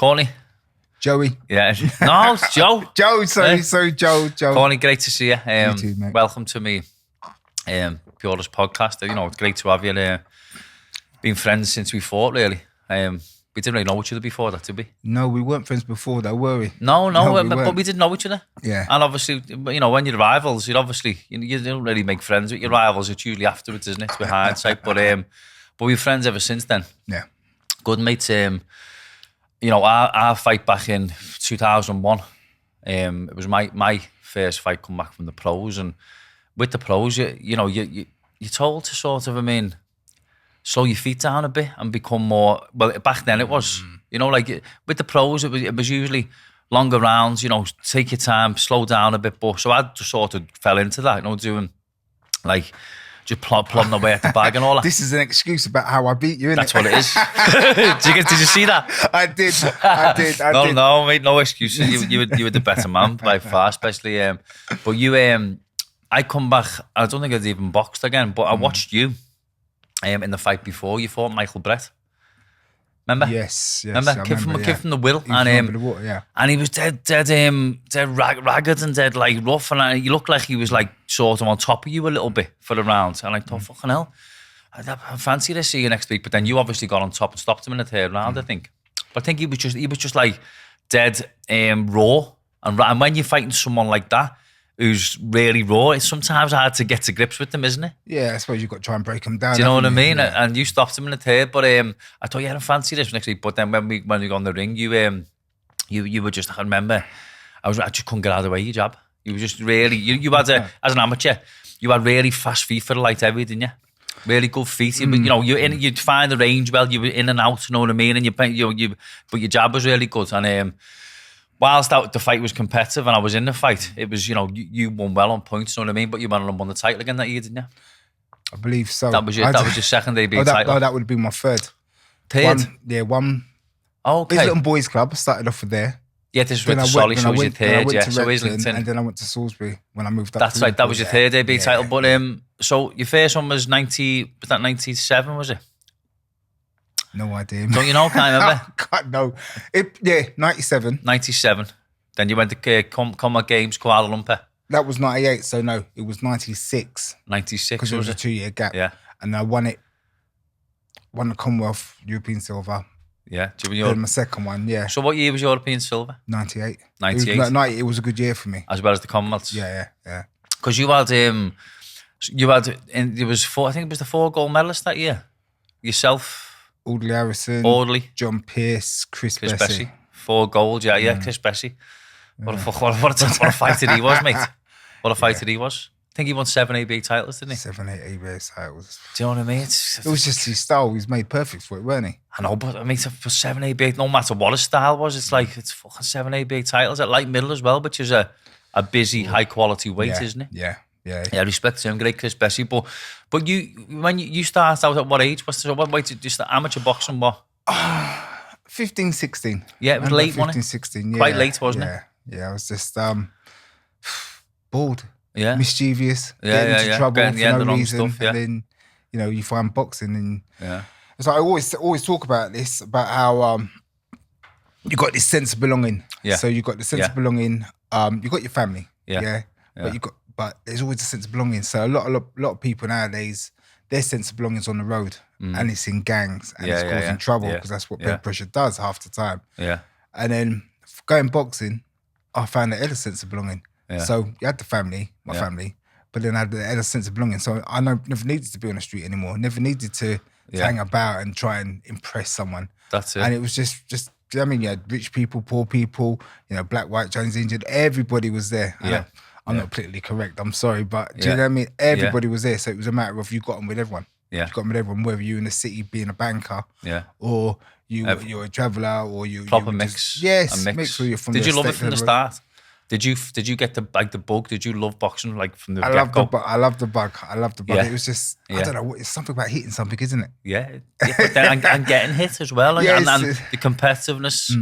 Courtney. Joey. Yeah. No, it's Joe. Joe, sorry, Joe. Courtney, great to see you. You too, mate. Welcome to me, Purist podcast. It's great to have you. Been friends since we fought, really. We didn't really know each other before that, did we? No, we weren't friends before that, were we? No, but we didn't know each other. Yeah. And obviously, when you're rivals, you don't really make friends with your rivals. It's usually afterwards, isn't it? With hindsight. But we're friends ever since then. Yeah. Good mates. Our fight back in 2001. It was my first fight come back from the pros, and with the pros, you're told to sort of, slow your feet down a bit and become more. Well, back then it was, with the pros, it was usually longer rounds. Take your time, slow down a bit. But so I just sort of fell into that, doing like just plodding away at the bag and all that. This is an excuse about how I beat you, innit? That's what it is. Did you see that? I did. No, mate, no excuses. You were the better man by far, especially. But you, I come back. I don't think I'd even boxed again, but I watched you. In the fight before, you fought Michael Brett. Remember? Yes. Remember? Kid from the Will. Yeah. And he was dead ragged and dead like rough, and he looked like he was like sort of on top of you a little bit for the round. And I thought, fucking hell, I fancy to see you next week. But then you obviously got on top and stopped him in the third round, I think. But I think he was just like dead raw. And when you're fighting someone like that, who's really raw, it's sometimes hard to get to grips with them, isn't it? Yeah, I suppose you've got to try and break them down. Do you know what I mean? Yeah. And you stopped him in the third, but I thought, I don't fancy this next week. But then when we got on the ring, you were just, I remember, I just couldn't get out of the way, your jab. You were just really, you had as an amateur, you had really fast feet for the light heavy, didn't you? Really good feet. You'd find the range well, you were in and out, you know what I mean? And but your jab was really good. And whilst the fight was competitive and I was in the fight, it was, you won well on points, you know what I mean? But you went on and won the title again that year, didn't you? I believe so. That was your second debut title? No, that would be my third. Third? One. Oh, okay. Islington Boys Club, I started off with there. Yeah, this was with Solly, so it was your third, yeah. So Islington. And then I went to Salisbury when I moved up. That's right, that was your third debut title. But so your first one was 97, was it? No idea. Don't you know? Can't remember. God, no. 97. 97. Then you went to Commonwealth Games, Kuala Lumpur. That was 98, so no, it was 96. 96, because it was a 2-year gap. Yeah. And I won the Commonwealth European Silver. Yeah. Then my second one, yeah. So what year was European Silver? 98. 98. It was a good year for me. As well as the Commonwealths? Yeah. Because there was four, I think it was the 4 gold medalists that year. Yourself. Audley Harrison, John Pearce, Chris Bessie. 4 gold, yeah, Chris Bessie. What a fighter he was, mate. What a fighter he was. I think he won 7 ABA titles, didn't he? 7, 8 ABA titles. Do you know what I mean? It was just his style. He was made perfect for it, weren't he? I know, but for 7 ABA, no matter what his style was, it's fucking 7 ABA titles at light middle as well, which is a busy, high quality weight, isn't it? Yeah. Respect to him, great Chris Bessie. But when you start out at what age? What weight did you start? Amateur boxing, what? 15, 16. Yeah, it was late, 15, 16, yeah. Quite late, wasn't it? Yeah, I was just bored. Yeah. Mischievous. Getting into trouble for no reason. Stuff, yeah. And then, you find boxing and... Yeah. So I always talk about this, about how you got this sense of belonging. Yeah. So you got the sense of belonging. You got your family. Yeah. But there's always a sense of belonging. So a lot of people nowadays, their sense of belonging is on the road, and it's in gangs, and it's causing trouble because that's what peer pressure does half the time. Yeah. And then going boxing, I found that other sense of belonging. Yeah. So you had the family, my family, but then I had the other sense of belonging. So I never needed to be on the street anymore. Never needed to hang about and try and impress someone. That's it. And it was just you had rich people, poor people, black, white, Chinese, Indian, everybody was there. Yeah. I'm not politically correct, I'm sorry, but do you know what I mean? Everybody was there, so it was a matter of you got on with everyone. Yeah. You got on with everyone, whether you're in the city being a banker, or you're a traveller, or you proper mix. Yes, mix where you're from. Did you love it from the start? Did you get the bug? Did you love boxing from the get-go? I love the bug. Yeah. It was just I don't know. It's something about hitting something, isn't it? Yeah, but then and getting hit as well, and the competitiveness.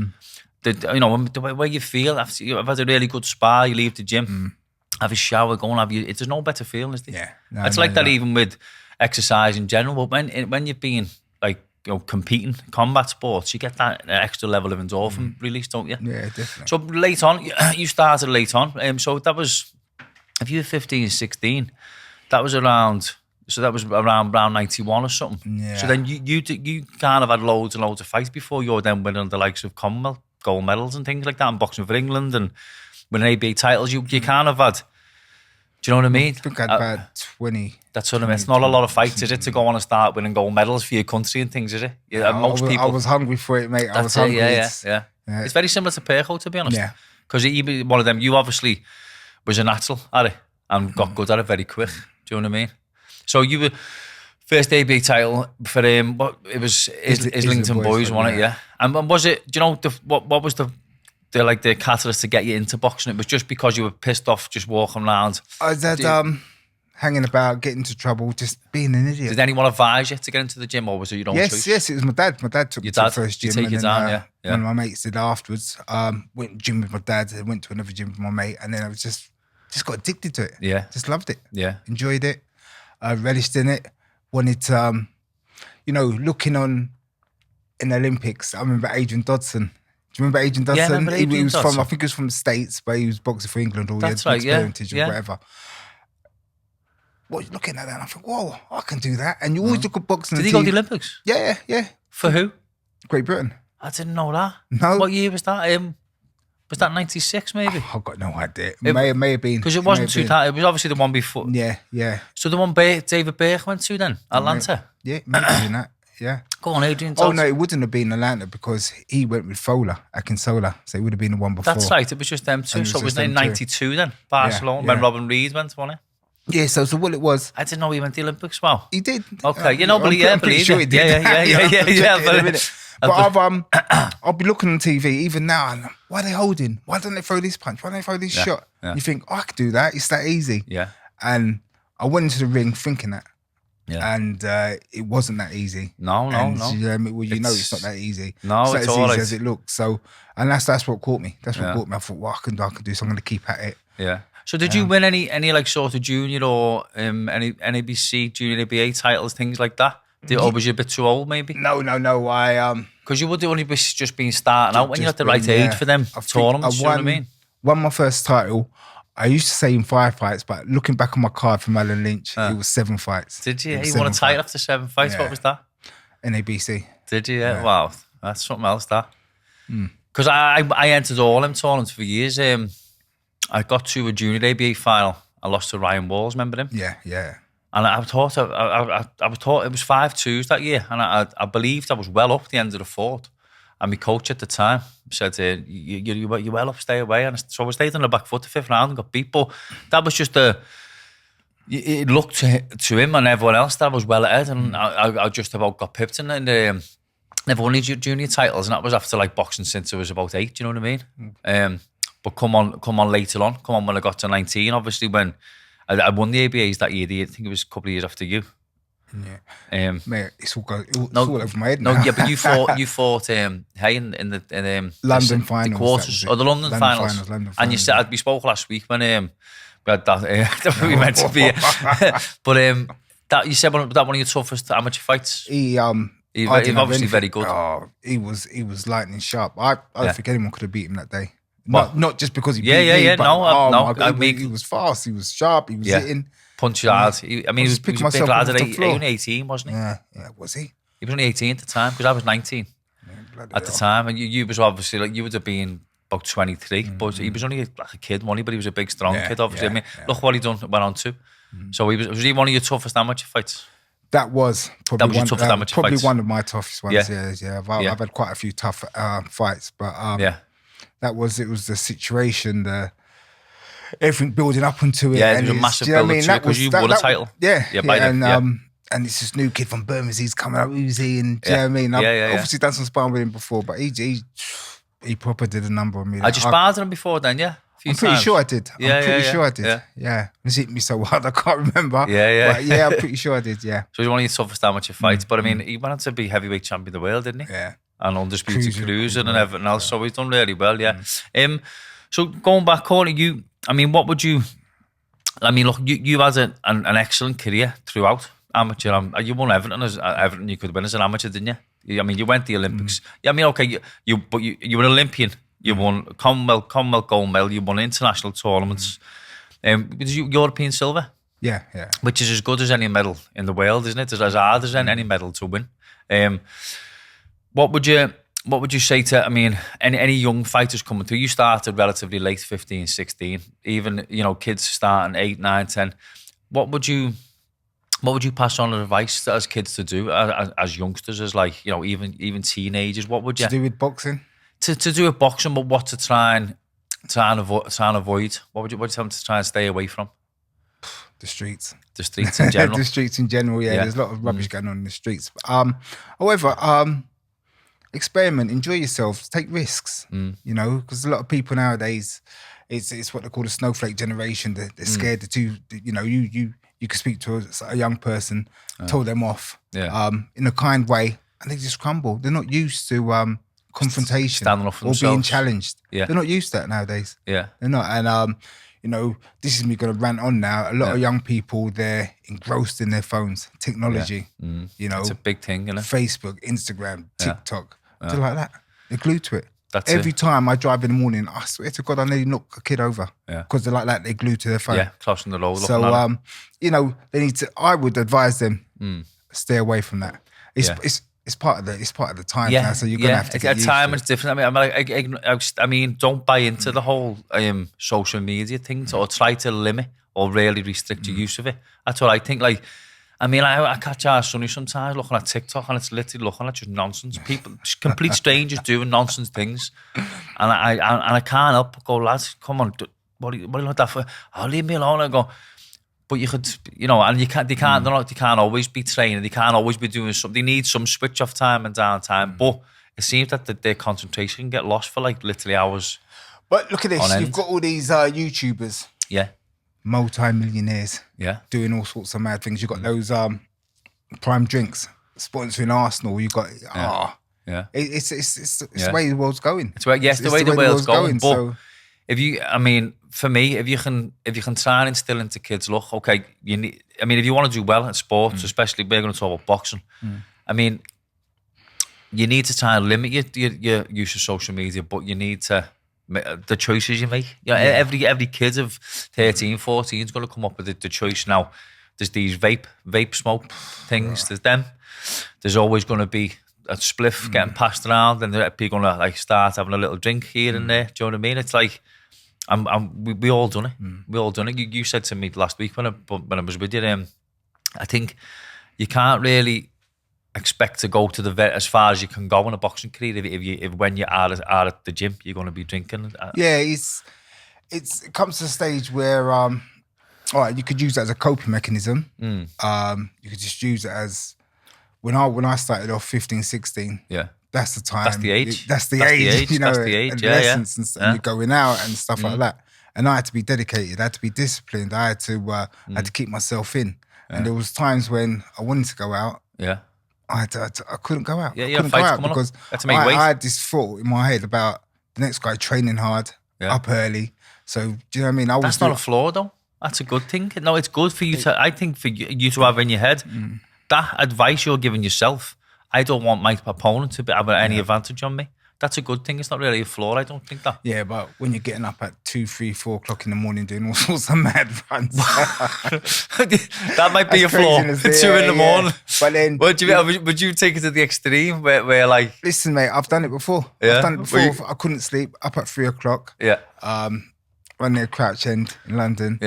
The way you feel after you've had a really good spar, you leave the gym. Have a shower, go and there's no better feeling, is there? Yeah. It's like that even with exercise in general. But when you've been like competing combat sports, you get that extra level of endorphin release, don't you? Yeah, definitely. So late on, you started late on. So that was, if you were 15, 16, that was around 91 or something. Yeah. So then you kind of had loads and loads of fights before you were then winning the likes of Commonwealth gold medals and things like that, and boxing for England and winning ABA titles. You kind of had, do you know what I mean? I think I had about 20. That's what I mean. It's not a lot of fights, is it, to go on and start winning gold medals for your country and things, is it? Yeah, most people. I was hungry for it, mate. I was hungry. Yeah. It's very similar to Perko, to be honest. Yeah. Because one of them, you obviously was a natural at it and got good at it very quick. Do you know what I mean? So you were first ABA title for it was Islington Boys, wasn't it? Yeah. And was it? Do you know what was the catalyst to get you into boxing? It was just because you were pissed off just walking around. I was hanging about, getting into trouble, just being an idiot. Did anyone advise you to get into the gym, or was it your own choice? Yes, it was my dad. My dad took me to the first gym. Did you take you down? One of my mates did afterwards. Went to gym with my dad, and went to another gym with my mate, and then I was just got addicted to it. Yeah. Just loved it. Yeah. Enjoyed it. Relished in it. Wanted to, looking on in the Olympics. I remember Adrian Dodson. Do you remember Adrian Dodson? Yeah, I remember Adrian he was Dodson. I think he was from the States, but he was boxing for England. Or That's he had right, yeah. parentage or whatever. Well, looking at that, and I think, whoa, I can do that. And you always look at boxing. Did he go to the Olympics? Yeah. For who? Great Britain. I didn't know that. No. What year was that? Was that 96 maybe? I've got no idea. It may have been. Because it wasn't too tight. It was obviously the one before. Yeah. So the one David Burke went to then? Atlanta? Yeah, maybe that. Yeah. Go on, Adrian. Oh, no, it wouldn't have been Atlanta because he went with Fowler, Akinsola. So it would have been the one before. That's right. It was just them two. So it was in 92 then, Barcelona, when Robin Reed went, wasn't it? Yeah, so what it was. I didn't know he went to the Olympics. Wow. He did. Okay, I'm pretty sure he did. Yeah. But I'll be looking on TV even now, and why are they holding? Why don't they throw this punch? Why don't they throw this shot? Yeah. You think, I could do that. It's that easy. Yeah. And I went into the ring thinking that. Yeah. And it wasn't that easy. No. You know, it's not that easy. No, it's not it's as all easy right. as it looks. So, and that's what caught me. That's what caught me. I thought, what I can do, so I'm going to keep at it. Yeah. So did you win any like sort of junior or any NABC, junior ABA titles, things like that? Or was you a bit too old maybe? No. Because you would only be just been starting out when you're at the right age for them tournaments, you know what I mean? Won my first title. I used to say in 5 fights, but looking back on my card from Alan Lynch, it was 7 fights. Did you? You won a title after 7 fights. Yeah. What was that? NABC. Did you? Yeah. Wow. That's something else, that. Because I entered all them tournaments for years. I got to a junior ABA final. I lost to Ryan Walls, remember him? Yeah. And I was taught it was 5-2s that year, and I believed I was well up the end of the fourth. And my coach at the time said, "You're well up, stay away." And so I stayed on the back foot the 5th round and got beat. But that was just it looked to him and everyone else that I was well ahead, and I just about got pipped. And never won any junior titles, and that was after like boxing since I was about 8. Do you know what I mean? But come on later on. Come on when I got to 19. Obviously, when I won the ABAs that year. I think it was a couple of years after you. Yeah. Mate, it's all over my head now. No, yeah, but you fought in the London finals, the quarters, or the London finals. And you said we spoke last week when we had that we meant to be. But that you said that one of your toughest amateur fights. He's obviously very good. Oh, he was lightning sharp. I don't think anyone could have beat him that day. Not just because he beat me. Yeah. But he was fast. He was sharp. He was hitting. Punch hard. He was a big lad at 18, wasn't he? Yeah, was he? He was only 18 at the time, because I was 19 at the time. And you was obviously, like, you would have been about 23, but he was only like a kid, wasn't he? But he was a big, strong kid, obviously. Look what he went on to. So was he one of your toughest amateur fights? That was probably your toughest amateur fights? One of my toughest ones, yeah. I've had quite a few tough fights, but it was the situation, everything building up into it. Yeah, it was a massive build up to it because you won a title. And it's this new kid from Birmingham, he's coming up, Uzi, and do you know what I mean? I've obviously done some sparring with him before, but he proper did a number on me. I just sparred him before then, yeah? I'm pretty sure I did. Yeah. It's hit me so hard, I can't remember. Yeah. I'm pretty sure I did, yeah. So he's one of your toughest amateur fights, but I mean, he went on to be heavyweight champion of the world, didn't he? Yeah. And undisputed cruiser and everything else, so he's done really well, yeah. So going back, Courtney, what would you... look, you had an excellent career throughout amateur. You won everything you could win as an amateur, didn't you? I mean, you went to the Olympics. Yeah, I mean, okay, you were an Olympian. You won Commonwealth gold medal. You won international tournaments. European silver. Yeah. Which is as good as any medal in the world, isn't it? It's as hard as any medal to win. What would you say to, I mean, any young fighters coming through? You started relatively late, 15, 16, even, kids starting 8, 9, 10. What would you pass on advice as kids to do, as youngsters, as even teenagers? What would you do with boxing? To do with boxing, but what to try and avoid? What would you tell them to try and stay away from? The streets. The streets in general. The streets in general, yeah. There's a lot of rubbish going on in the streets. However, experiment, enjoy yourself, take risks. Because a lot of people nowadays, it's what they call the snowflake generation. They're scared to you can speak to a young person, tell them off in a kind way, and they just crumble. They're not used to confrontation or being challenged. Yeah. They're not used to that nowadays. Yeah. They're not. And this is me going to rant on now. A lot of young people, they're engrossed in their phones, technology. Yeah. It's a big thing, Facebook, Instagram, TikTok, they're like that. They're glued to it. Every time I drive in the morning, I swear to God, I nearly knock a kid over because they're like that. They're glued to their phone. Yeah, crossing the road. So, they need to. I would advise them stay away from that. It's part of the time now. So you're gonna have to get used time. To It's different. I mean, don't buy into the whole social media thing or try to limit or really restrict your use of it. That's what I think. I catch our Sonny sometimes looking at TikTok and it's literally looking at just nonsense. People, just complete strangers doing nonsense things, and I can't help but go, lads, come on, what are you like that for? Oh, leave me alone. I go, but you could, and they can't always be training. They can't always be doing something. They need some switch off time and downtime. But it seems that their concentration can get lost for literally hours. But look at this, you've got all these YouTubers. Yeah. Multi-millionaires, doing all sorts of mad things. You've got those Prime Drinks sponsoring Arsenal. You've got it's the way the world's going. It's the way the world's going. But for me, if you can try and instill into kids, look, okay, if you want to do well in sports, especially we're going to talk about boxing. I mean, you need to try and limit your use of social media, but you need to. The choices you make. Every kid of 13, 14 is going to come up with the choice now. There's these vape smoke things. There's them. There's always going to be a spliff getting passed around, and people going to start having a little drink here and there. Do you know what I mean? It's like we all done it. We all done it. You said to me last week when I was with you, I think you can't really expect to go to the vet as far as you can go in a boxing career if when you are at the gym you're going to be drinking. It comes to a stage where all right, you could use it as a coping mechanism. You could just use it as when I started off 15, 16. That's the time. That's the age. That's the age. That's the age. Adolescence and you're going out and stuff like that. And I had to be dedicated. I had to be disciplined. I had to keep myself in. And there was times when I wanted to go out. I couldn't go out. I couldn't go out because I had this thought in my head about the next guy training hard, up early. So do you know what I mean? That's not a flaw though. That's a good thing. No, it's good for you to. I think for you to have in your head that advice you're giving yourself. I don't want my opponent to have any advantage on me. That's a good thing. It's not really a flaw. I don't think that. Yeah, but when you're getting up at 2, 3, 4 o'clock in the morning doing all sorts of mad runs, that might be a flaw. 2 in the morning. But then, would you take it to the extreme where like? Listen, mate, I've done it before. I've done it before. I couldn't sleep. Up at 3 o'clock. Run near Crouch End in London.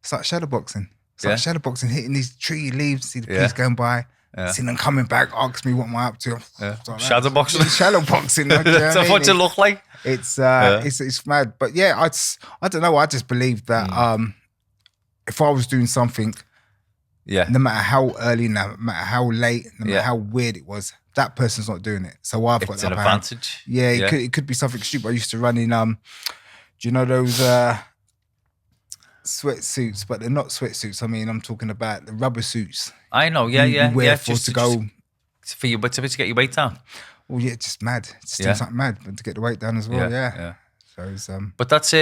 Start shadowboxing. Shadowboxing, hitting these tree leaves. See the police going by. Seeing them coming back, ask me what am I up to. Shadowboxing. Shadowboxing. That's what you look like. It's mad. But I don't know. I just believe that if I was doing something, no matter how early, no matter how late, no matter how weird it was, that person's not doing it. So I've got an advantage. It could be something stupid. I used to run in do you know those sweatsuits, but they're not sweatsuits. I mean, I'm talking about the rubber suits. I know, you wear to get your weight down. Well, just mad. Just doing something mad, but to get the weight down as well. So it's But that's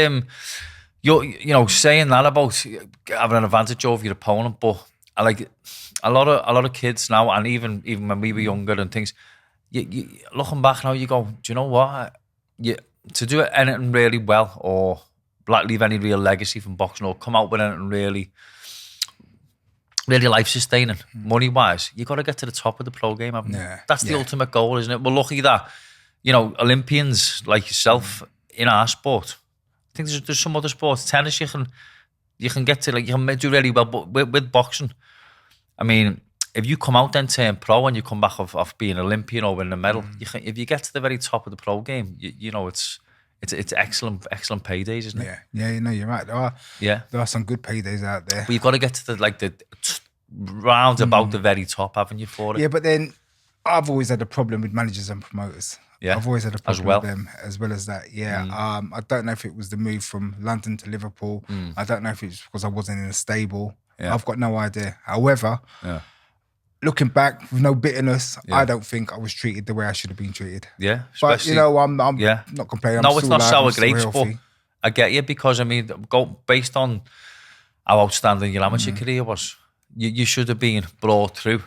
you're saying that about having an advantage over your opponent, but I like a lot of kids now, and even when we were younger and things, looking back now, you go, do you know what? To do anything really well or leave any real legacy from boxing or come out with anything really life-sustaining, money-wise, you got to get to the top of the pro game, haven't you? That's the ultimate goal, isn't it? We're lucky that, Olympians like yourself in our sport, I think there's some other sports, tennis, you can get to, you can do really well, but with boxing, I mean, if you come out then turn pro and you come back off being Olympian or winning a medal, if you get to the very top of the pro game, it's excellent paydays, isn't it? Yeah, you're right. There are some good paydays out there. But you've got to get to the round about the very top, haven't you, for it? Yeah, but then I've always had a problem with managers and promoters. Yeah, I've always had a problem with them as well as that. Yeah, I don't know if it was the move from London to Liverpool. I don't know if it's because I wasn't in a stable. Yeah. I've got no idea. However, looking back with no bitterness, I don't think I was treated the way I should have been treated. Yeah, but I'm not complaining. No, it's not sour grapes, but I get you because I mean, based on how outstanding your amateur career was, you should have been brought through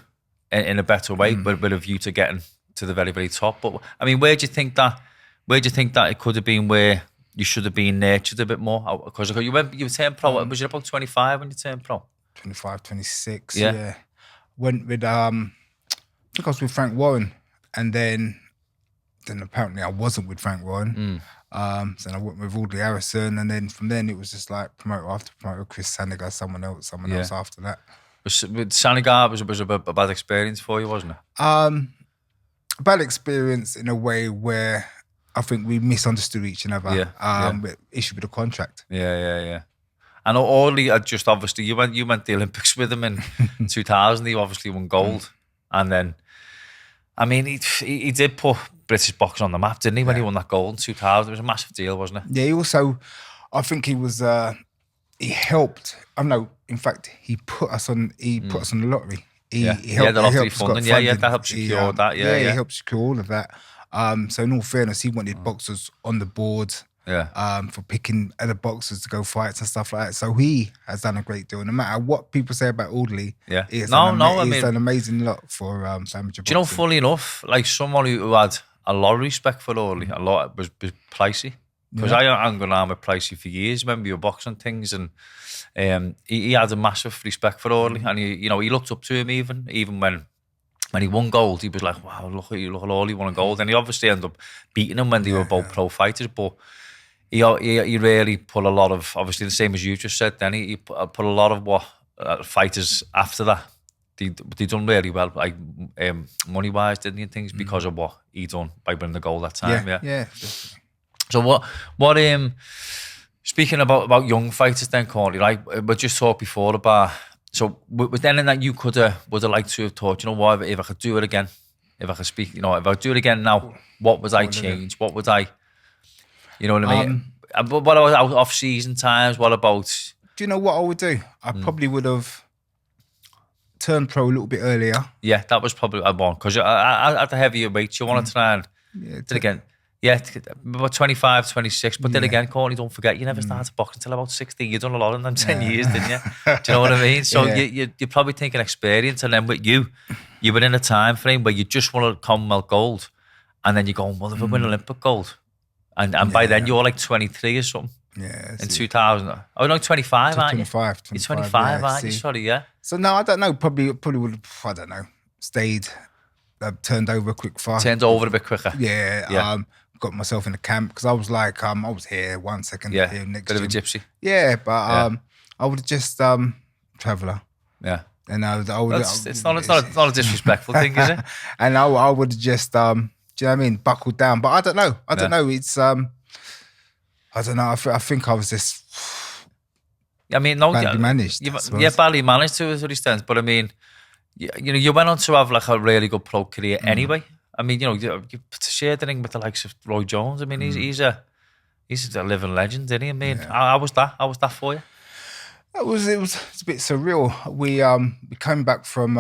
in a better way, with a view to getting to the very, very top. But I mean, where do you think that it could have been where you should have been nurtured a bit more? Because you turned pro. Was you about 25 when you turned pro? 25, 26. Yeah. Went with I think I was with Frank Warren, and then apparently I wasn't with Frank Warren. So then I went with Audley Harrison, and then from then it was just like promoter after promoter, Chris Sanigar, someone else after that. With Sanigar was a bad experience for you, wasn't it? A bad experience in a way where I think we misunderstood each other. With issue with the contract. Yeah. And Audley had just obviously you went the Olympics with him in 2000. He obviously won gold, and then I mean he did put British boxing on the map, didn't he? When he won that gold in 2000, it was a massive deal, wasn't it? Yeah. He also, I think he was he helped. I know. In fact, he put us on. He put us on the lottery. He helped, the lottery funding. That helped secure that. He helped secure all of that. So in all fairness, he wanted boxers on the board. For picking other boxers to go fights and stuff like that. So he has done a great deal. No matter what people say about Audley, he's done an amazing lot for amateur boxing. Do you know, funny enough, like someone who had a lot of respect for Audley, a lot was Pricey. Because I hung around with Pricey for years, remember you were boxing things, and he had a massive respect for Audley, and he looked up to him even when he won gold. He was like, wow, look at Audley won a gold, and he obviously ended up beating him when they were both pro fighters, but he really put a lot of, obviously the same as you just said, then he put a lot of what fighters after that, they done really well, like money-wise, didn't he, and things, because of what he done by winning the gold that time. Yeah. So what speaking about young fighters then, Courtney, like we just talked before about, so was there anything that you would have liked to have taught, you know what, if I could do it again, if I could speak, if I do it again now, what would I change? What would I, you know what I mean? What about off-season times? What about... Do you know what I would do? I probably would have turned pro a little bit earlier. Yeah, that was probably what I want. Because at the heavier weights, you want to try and... do it again. Yeah, about 25, 26. But then again, Courtney, don't forget, you never started boxing until about 16. You've done a lot in them 10 years, didn't you? Do you know what I mean? So you're probably thinking experience. And then with you were in a time frame where you just won a Commonwealth gold. And then you're going, well, if I win Olympic gold... And by then you're like 23 or something. Yeah. In 2000. Oh no, 25, aren't you? 25. You're 25, aren't you? Sorry, yeah. So no, I don't know. Probably would have, I don't know, stayed, turned over quick fast. Turned over a bit quicker. Yeah. Got myself in the camp because I was like, I was here 1 second. Yeah. Here, next bit of a gym. gypsy. Yeah, but I would have just traveller. Yeah. And I would. It's not a disrespectful thing, is it? And I would have just do you know what I mean? Buckled down. But I don't know. I don't know. It's, I don't know. I think I was just badly managed. Badly managed to an extent. But I mean, you went on to have like a really good pro career anyway. I mean, you shared the ring with the likes of Roy Jones. I mean, he's a living legend, isn't he? I mean, how was that? How was that for you? It's a bit surreal. We came back from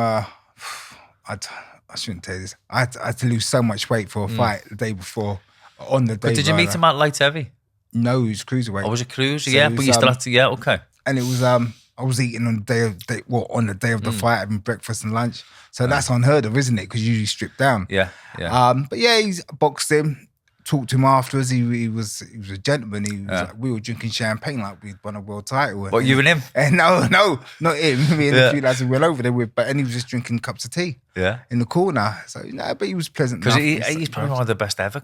I shouldn't tell you this. I had to lose so much weight for a fight the day before. On the day, but did you meet him at light heavy? No, he was cruiserweight. Oh, was it cruiser? So yeah, but you still had to. Yeah, okay. And it was I I was eating on the day of the fight, having breakfast and lunch. So that's unheard of, isn't it? Because you usually strip down. Yeah. But yeah, he's boxed him. Talked to him afterwards. He was a gentleman. He was like, we were drinking champagne like we'd won a world title. What, you and him? And no, not him. Me and a few lads we went over there with. And he was just drinking cups of tea. Yeah. In the corner. So but he was pleasant. Because he's probably one of the best ever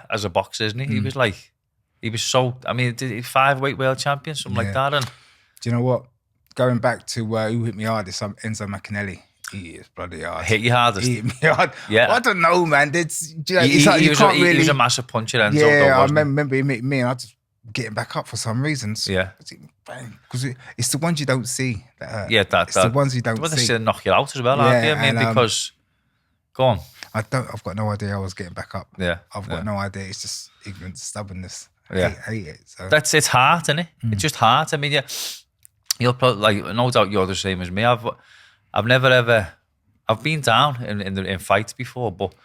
as a boxer, isn't he? He was so. I mean, 5-weight world champion, something like that. And do you know what? Going back to who hit me hardest, Enzo McAnally. He is bloody hard. Hit you hardest? He hit me hard. Yeah. I don't know, man. He was a massive puncher, Enzo. Yeah, I remember him hitting me and I just getting back up for some reasons. Yeah. Because it's the ones you don't see that hurt. Yeah, it's the ones you don't see. They knock you out as well, aren't they? I mean, because... Go on. I've got no idea I was getting back up. Yeah. I've got no idea. It's just ignorance, stubbornness. Yeah. I hate it. So. It's heart, isn't it? It's just heart. I mean, you'll probably, no doubt you're the same as me. I've never ever, I've been down in fights before, but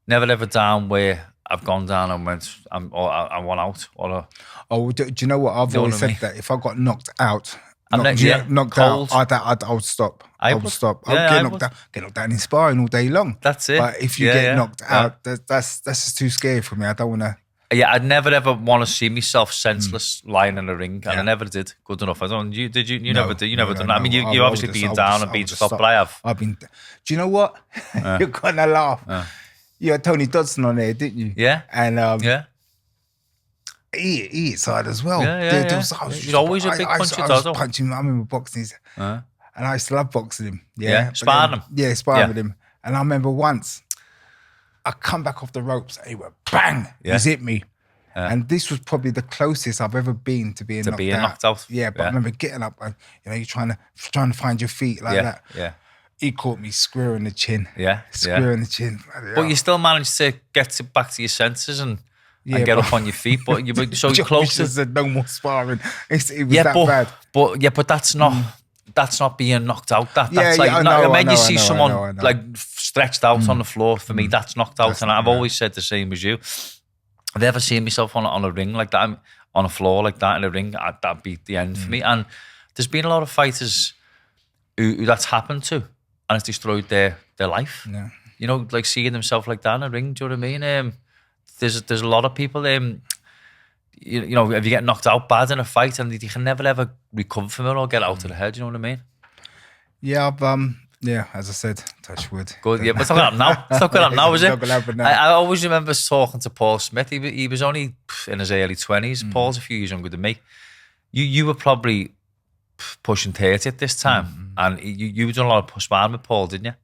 never ever down where I've gone down and I won out. Do you know what? I've always said that if I got knocked out, knocked cold. out, I would stop. I would stop. Get knocked out in sparring all day long. That's it. But if you get knocked out, that's just too scary for me. I don't want to. Yeah, I'd never ever want to see myself senseless lying in a ring, and I never did. Good enough. I don't. You did. You never did. You never done that. I mean, you obviously been down and been stopped, but I have. I've been. Do you know what? You're gonna laugh. You had Tony Dodson on there, didn't you? Yeah. And he hits hard as well. He's always a big puncher. I was punching him. I remember boxing, and I used to love boxing him. Sparring him. Yeah, sparring with him. And I remember once, I come back off the ropes, and he went bang. He's hit me. And this was probably the closest I've ever been to being knocked out. Yeah, but I remember getting up and you're trying to find your feet like that. Yeah. He caught me square in the chin. Square in the chin. But you still managed to get back to your senses and get up on your feet. But you were so close to said no more sparring. It was that bad. But that's not. That's not being knocked out. That's like you see someone like stretched out on the floor. For me, that's knocked out. And I've always said the same as you. I've never seen myself on a ring like that, on a floor like that in a ring. That'd be the end for me. And there's been a lot of fighters who that's happened to, and it's destroyed their life. Yeah. Like seeing themselves like that in a ring. Do you know what I mean? There's a lot of people. If you get knocked out bad in a fight and you can never ever recover from it or get out of the head, you know what I mean? Yeah, as I said, touch wood. Good, yeah, but it's not going to happen now. It's not going to happen now, is it? I always remember talking to Paul Smith. He was only in his early 20s. Paul's a few years younger than me. You were probably pushing 30 at this time, and you were doing a lot of sparring with Paul, didn't you?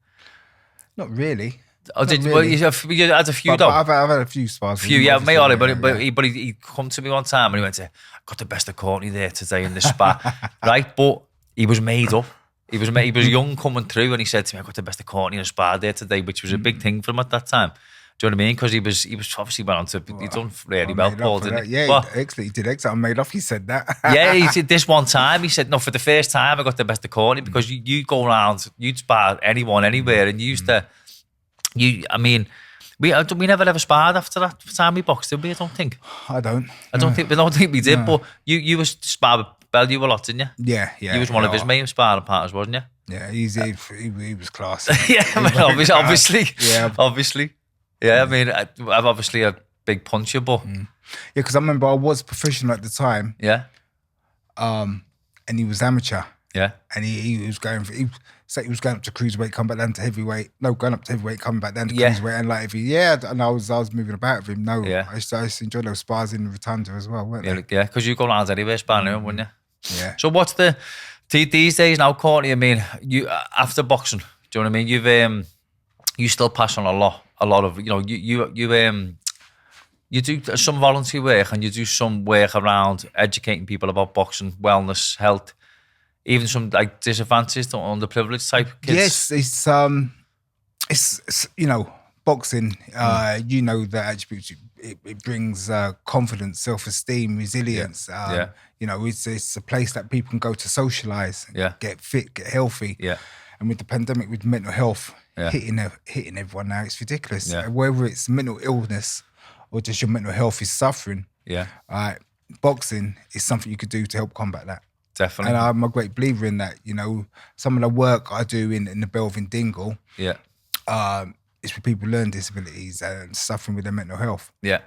Not really. Oh, did really. You had a few though? I've had a few spars. But he come to me one time and he went, "I got the best of Courtney there today in this spar," right? But he was made up. He was young coming through, and he said to me, "I got the best of Courtney in a spar there today," which was a big thing for him at that time. Do you know what I mean? Because he was obviously went on to he done really well, Paul, didn't he? Yeah, excellent. He did excellent. I made off. He said that. Yeah, he said this one time. He said, "No, for the first time, I got the best of Courtney because you go around, you'd spar anyone anywhere, and you used to." We never ever sparred after that time we boxed, did we? I don't think. I don't think we did. No. But you was sparred with Bellew a lot, didn't you? Yeah. You was one of his main sparring partners, wasn't you? Yeah, he was class. Yeah, I mean, obviously. Yeah, obviously. Yeah, I mean, I'm obviously a big puncher, but yeah, because I remember I was professional at the time. Yeah. And he was amateur. Yeah. And he was going he was going up to cruiserweight, come back down to heavyweight. No, going up to heavyweight, coming back down to cruiserweight, and like and I was moving about with him. No, I used to enjoy those spars in Rotunda as well, weren't they? Yeah, because you go around anywhere sparring, wouldn't you? Yeah. So what's these days now, Courtney? I mean, you after boxing, do you know what I mean? You still pass on a lot of you do some volunteer work and you do some work around educating people about boxing, wellness, health. Even some like disadvantaged, underprivileged type kids. Yes, it's boxing. The attributes it brings confidence, self-esteem, resilience. It's a place that people can go to socialise, get fit, get healthy. Yeah. And with the pandemic, with mental health hitting everyone now, it's ridiculous. Yeah. Whether it's mental illness or just your mental health is suffering. Yeah. Boxing is something you could do to help combat that. Definitely. And I'm a great believer in that. You know, some of the work I do in the Belvin Dingle, Yeah. is for people with learning disabilities and suffering with their mental health. Yeah.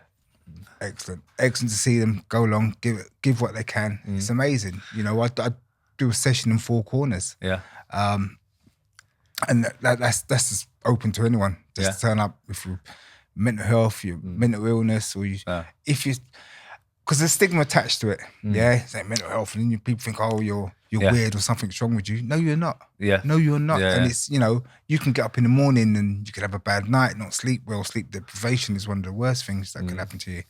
Excellent to see them go along, give what they can. It's amazing. You know, I do a session in 4 corners. Yeah. And that's just open to anyone. Just turn up with your mental health, your mental illness, or if you, because there's stigma attached to it. Yeah, it's like mental health, and then people think, oh, you're weird or something's wrong with you. No, you're not. Yeah. No, you're not. Yeah, and it's, you know, you can get up in the morning and you could have a bad night, not sleep well. Sleep deprivation is one of the worst things that could happen to you.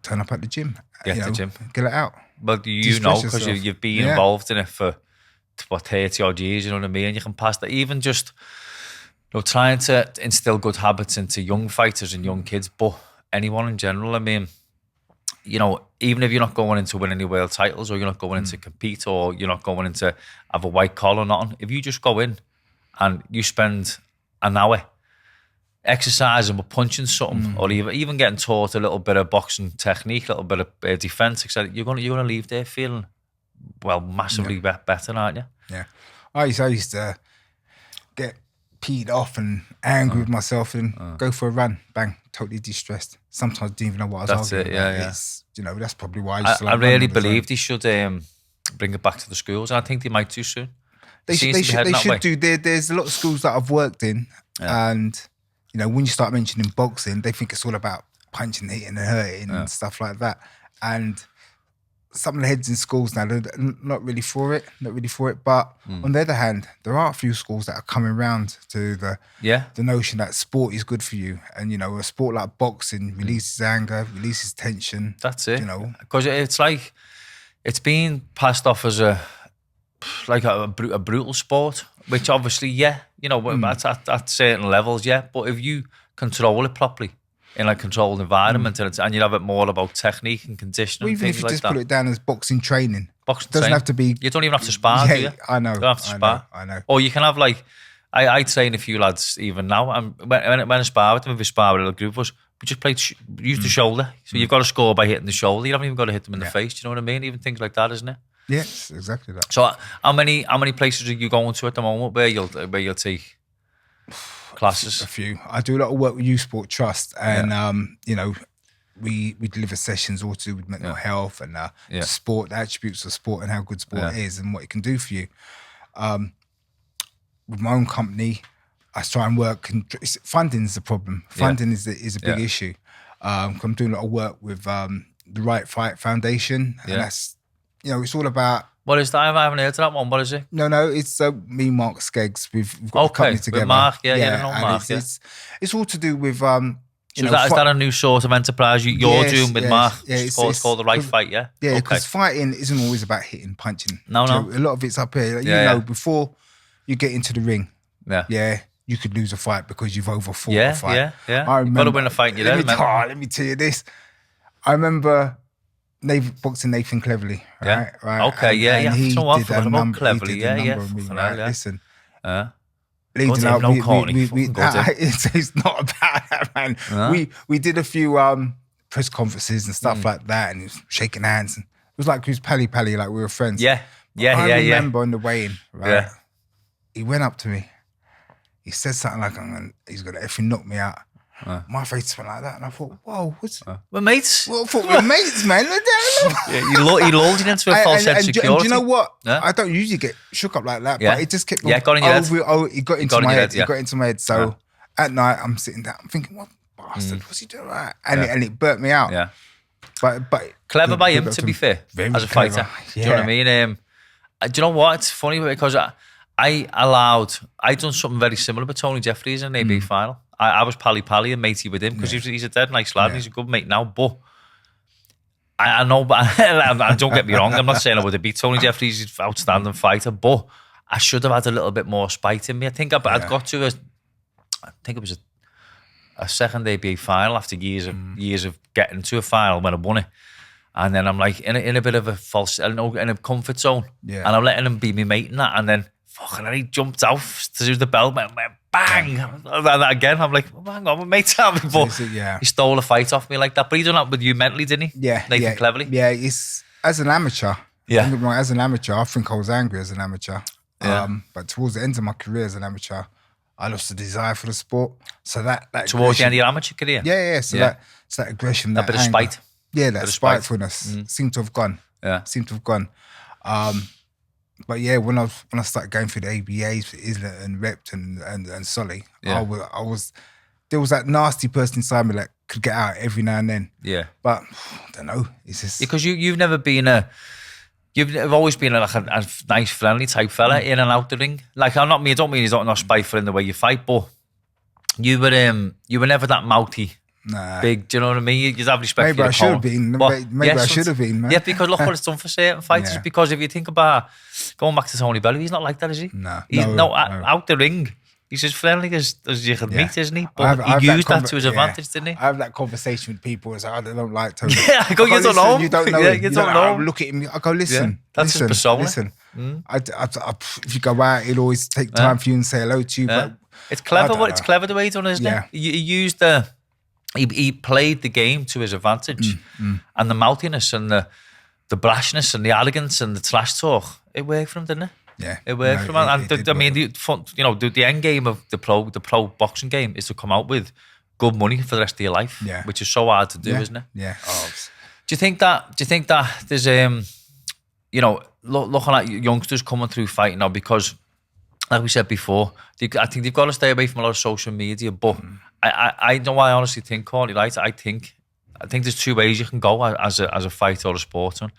Turn up at the gym. Get the gym. Get it out. But you know, because you've been involved in it for 30 odd years, you know what I mean? You can pass that. Even just, you know, trying to instill good habits into young fighters and young kids, but anyone in general. I mean, you know, even if you're not going in to win any world titles, or you're not going in to compete, or you're not going in to have a white collar or nothing, if you just go in and you spend an hour exercising but punching something, or even getting taught a little bit of boxing technique, a little bit of defense, etc., you're gonna leave there feeling, well, massively better, aren't you? Yeah. I used to get peed off and angry with myself and go for a run, bang, totally de-stressed. Sometimes I didn't even know what I was arguing about. It's, you know, that's probably why I really believe they should bring it back to the schools, and I think they might too soon. They should do. There's a lot of schools that I've worked in, and you know, when you start mentioning boxing, they think it's all about punching, hitting and hurting and stuff like that. And some of the heads in schools now, they're not really for it. But on the other hand, there are a few schools that are coming around to the notion that sport is good for you. And, you know, a sport like boxing releases anger, releases tension. That's it. You know, because it's like, it's being passed off as a brutal sport, which obviously, you know, at certain levels, but if you control it properly in a controlled environment, and you have it more about technique and conditioning, well, even if you just put it down as boxing training, doesn't have to be. You don't even have to spar, do you? I know. You don't have to spar. I know. Or you can have like, I train a few lads even now. And when I spar with them, if we spar with a little group of us, we just use the shoulder. So you've got to score by hitting the shoulder. You haven't even got to hit them in the face. Do you know what I mean? Even things like that, isn't it? Yes, exactly that. So how many places are you going to at the moment where you'll take classes? A few. I do a lot of work with Youth Sport Trust, and you know, we deliver sessions all to do with mental health and sport, the attributes of sport and how good sport is and what it can do for you. With my own company, I try and work. Funding is the problem. Funding is a big issue. I'm doing a lot of work with the Right Fight Foundation, and that's, you know, it's all about. What is that? I haven't heard of that one. What is it? No, it's me, Mark Skeggs. We've got the company together. With Mark, Mark. It's all to do with is that a new sort of enterprise you're doing with Mark? It's called the Right Fight, yeah? Yeah, because fighting isn't always about hitting, punching. No. A lot of it's up here. You know, before you get into the ring, you could lose a fight because you've overfought a fight. Yeah. I remember, You've got to win a fight. Let me tell you this. I remember boxing Nathan Cleverly, right? Okay, and he did a number Cleverly, of me, right? Listen. Leading up, Courtney. It's not about that, man. We did a few press conferences and stuff like that, and he was shaking hands, and it was like he was pally, like we were friends. I remember on the way in, right? He went up to me. He said something like, he's gonna effing knock me out. My face went like that, and I thought, "Whoa, we're mates." Well, I thought we're mates, man. He lulled you into a false sense of security. And do you know what? I don't usually get shook up like that, but it just kept. Got in your head. It got into my head. It got into my head. So at night, I'm sitting down, I'm thinking, "What bastard? What's he doing?" Right? And it burnt me out. Yeah. But clever by him, to be fair, as a fighter. Do you know what I mean? Do you know what? It's funny because I done something very similar with Tony Jeffries in an AB final. I was pally and matey with him because he's a dead nice lad and he's a good mate now. But I know, but don't get me wrong, I'm not saying I would have beat Tony Jeffries. He's an outstanding fighter, but I should have had a little bit more spite in me. I think I'd got to I think it was a second AB final after years of getting to a final when I won it. And then I'm like in a bit of a false, in a comfort zone. Yeah. And I'm letting him be my mate in that. And then fucking he jumped off to do the bell, went bang. And that again, I'm like, well, hang on, my mate's out before. He stole a fight off me like that. But he done that with you mentally, didn't he? Yeah. Nathan Cleverly. Yeah, it's, as an amateur, Yeah. Don't get me wrong, as an amateur, I think I was angry as an amateur. Yeah. But towards the end of my career as an amateur, I lost the desire for the sport. So that Towards the end of your amateur career? Yeah. So that aggression, that bit of anger, spite. Yeah, that spitefulness seemed to have gone. Yeah. Seemed to have gone. But yeah, when I started going through the ABAs for Islet and Rept and Solly, I was there was that nasty person inside me that could get out every now and then. Yeah. But I don't know. It's just because you've never been you've always been like a nice, friendly type fella in and out the ring. Like I don't mean you're not spiteful in the way you fight, but you were never that mouthy. Nah. Big, do you know what I mean? You have respect maybe for your I should have been. Maybe I should have been, man. Yeah, because look what it's done for certain fighters. Because if you think about going back to Tony Bellew, he's not like that, is he? No. He's out the ring. He's as friendly as you can meet, isn't he? But he used that to his advantage, didn't he? I have that conversation with people. It's like, I don't like Tony. Yeah, I go, you don't know him. You don't know him. You don't know him. I look at him. I go, listen. That's his persona. Listen. If you go out, he'll always take time for you and say hello to you. But it's clever. It's clever the way he's done, isn't it? He used he played the game to his advantage, and the mouthiness and the brashness and the arrogance and the trash talk, it worked for him, didn't it? Yeah, it worked for him. And I mean, the end game of the pro boxing game is to come out with good money for the rest of your life, which is so hard to do, isn't it? Yeah. Do you think that there's looking at youngsters coming through fighting now, because like we said before, I think they've got to stay away from a lot of social media, but I know I honestly think, Courtney, right? I think there's two ways you can go as a fighter or a sportsman.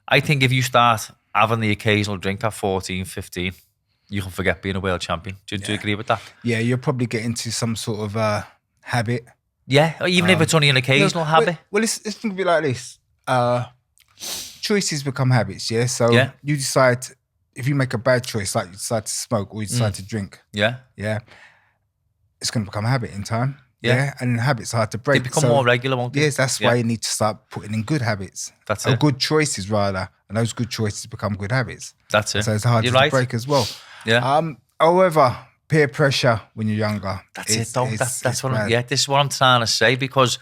I think if you start having the occasional drink at 14, 15, you can forget being a world champion. Do you agree with that? Yeah, you'll probably get into some sort of habit. Yeah, even if it's only an occasional habit. Well, it's going to be like this. Choices become habits, yeah? So you decide, if you make a bad choice, like you decide to smoke or you decide to drink, it's going to become a habit in time. Yeah. And habits are hard to break. They become more regular, won't they? Yes, that's why you need to start putting in good habits. That's it. Good choices, rather. And those good choices become good habits. That's it. So it's hard to break as well. Yeah. However, peer pressure when you're younger. That's it, though. That's what this is what I'm trying to say, because,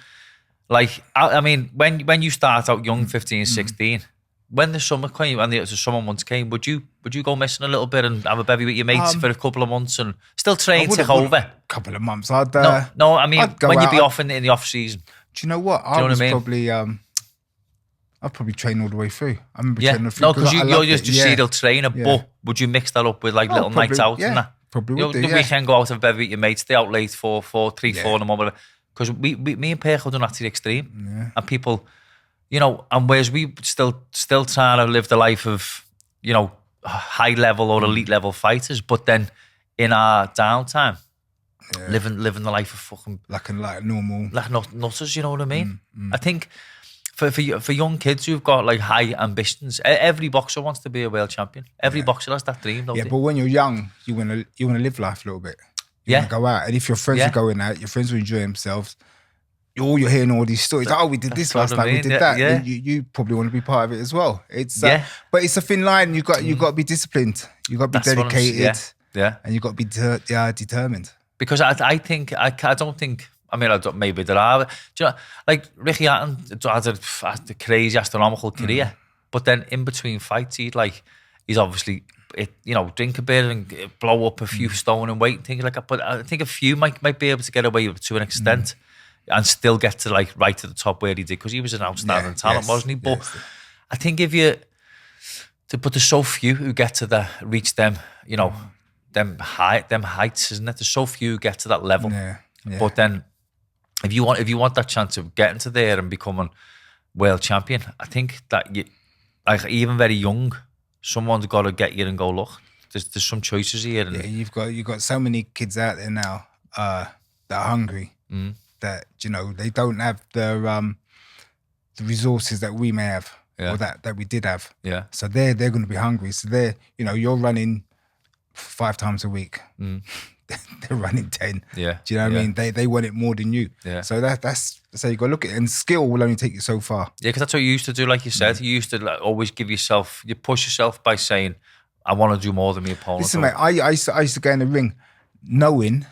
like, I mean, when you start out young, 15, 16, when the summer came, when the summer months came, would you go missing a little bit and have a bevy with your mates for a couple of months and still train, take over? A couple of months. I mean, when you'd be off in the off season. Do you know what? Probably, I'd probably train all the way through. I remember training through. No, because you're just a serial trainer, but would you mix that up with like little nights out and that? Probably would do, the weekend, go out of bevy with your mates, stay out late, 3, 4 in the morning, because me and Perk have done that to the extreme, and people, and whereas we still trying to live the life of, high level or elite level fighters, but then in our downtime, living the life of fucking like normal, like nutters, you know what I mean? I think for young kids who've got like high ambitions, every boxer wants to be a world champion. Every boxer has that dream, don't they? But when you're young, you wanna live life a little bit. You wanna go out, and if your friends are going out, your friends will enjoy themselves. You're hearing all these stories. Oh, we did this last night. We did that. Yeah. You probably want to be part of it as well. It's but it's a thin line. You got to be disciplined. You got to be dedicated. And you got to be determined. Because I think I don't think. I mean, maybe there are. Do you know, like Ricky Hatton had a crazy astronomical career, but then in between fights, he's obviously drink a bit and blow up a few stone and weight and things like that. But I think a few might be able to get away with it to an extent. And still get to like right to the top where he did, because he was an outstanding talent, wasn't he? But I think but there's so few who get to reach them, them heights, isn't it? There's so few who get to that level. But then if you want that chance of getting to there and becoming world champion, I think that even very young, someone's got to get you and go, look, there's some choices here. And you've got so many kids out there now that are hungry. That they don't have the resources that we may have, or that we did have. So they're going to be hungry. So you're running 5 times a week. They're running 10. Do you know what I mean? They want it more than you. So that's so you got to look at it, and skill will only take you so far. Yeah, because that's what you used to do. Like you said, you used to always you push yourself by saying, "I want to do more than my opponent." Listen, mate, I used to go in the ring knowing.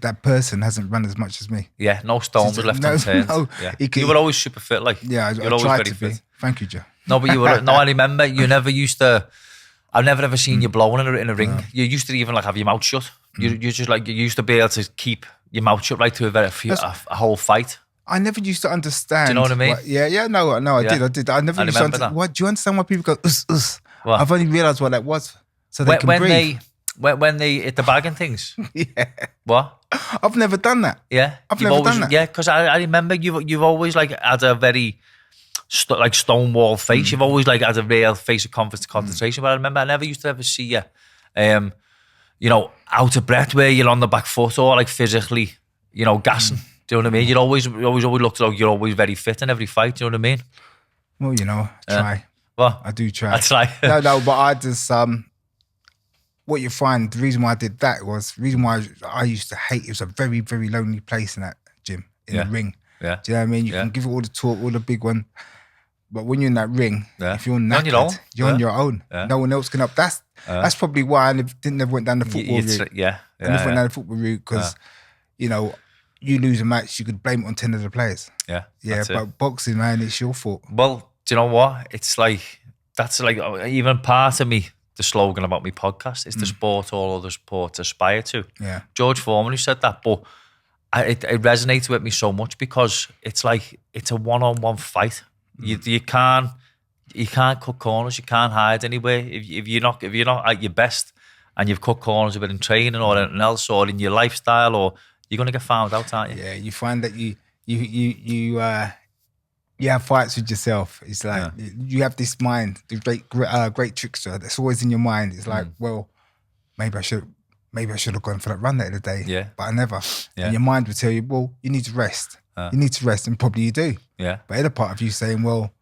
That person hasn't run as much as me. Yeah, no stone was left unturned. No, you were always super fit, like. Yeah, you're always very fit. Thank you, Joe. No, but you were. No, I remember you never used to. I've never ever seen you blowing in a ring. You used to even like have your mouth shut. You just like you used to be able to keep your mouth shut right to a whole fight. I never used to understand. Do you know what I mean? I did. I never used to understand. What do you understand why people go? What? I've only realised what that was, so they can breathe. When they hit the bag and things. Yeah. What? I've never done that. Yeah, I've never done that. Yeah, because I remember you've always like had a very like stonewall face. You've always like had a real face of concentration. But I remember I never used to ever see you, you know, out of breath where you're on the back foot or like physically, you know, gassing. Do you know what I mean? You always looked like you're always very fit in every fight. Do you know what I mean? Well, you know, I try. What? I do try. I try. No, but I just what you find, the reason why I did that was the reason why I used to hate it was a very, very lonely place in that gym, in the ring. Yeah. Do you know what I mean? You can give it all the talk, all the big one. But when you're in that ring, if you're knackered, you're on your own. Yeah. No one else can up. That's probably why I never went down the football route. I never went down the football route because, you know, you lose a match, you could blame it on 10 of the players. Yeah. But boxing, man, it's your fault. Well, do you know what? It's like, that's like, even part of me, the slogan about my podcast is the sport all other sports aspire to. Yeah. George Foreman who said that, but it resonates with me so much because it's like, it's a one-on-one fight. You can't cut corners, you can't hide anywhere. If you're not at your best and you've cut corners a bit in training or anything else or in your lifestyle, or you're gonna get found out, aren't you? Yeah, you find that you have fights with yourself. It's like you have this mind, the great trickster that's always in your mind. It's like, well, maybe I should have gone for that run that other day. Yeah. But I never. Yeah. And your mind will tell you, well, you need to rest. You need to rest, and probably you do. Yeah. But other part of you saying, well,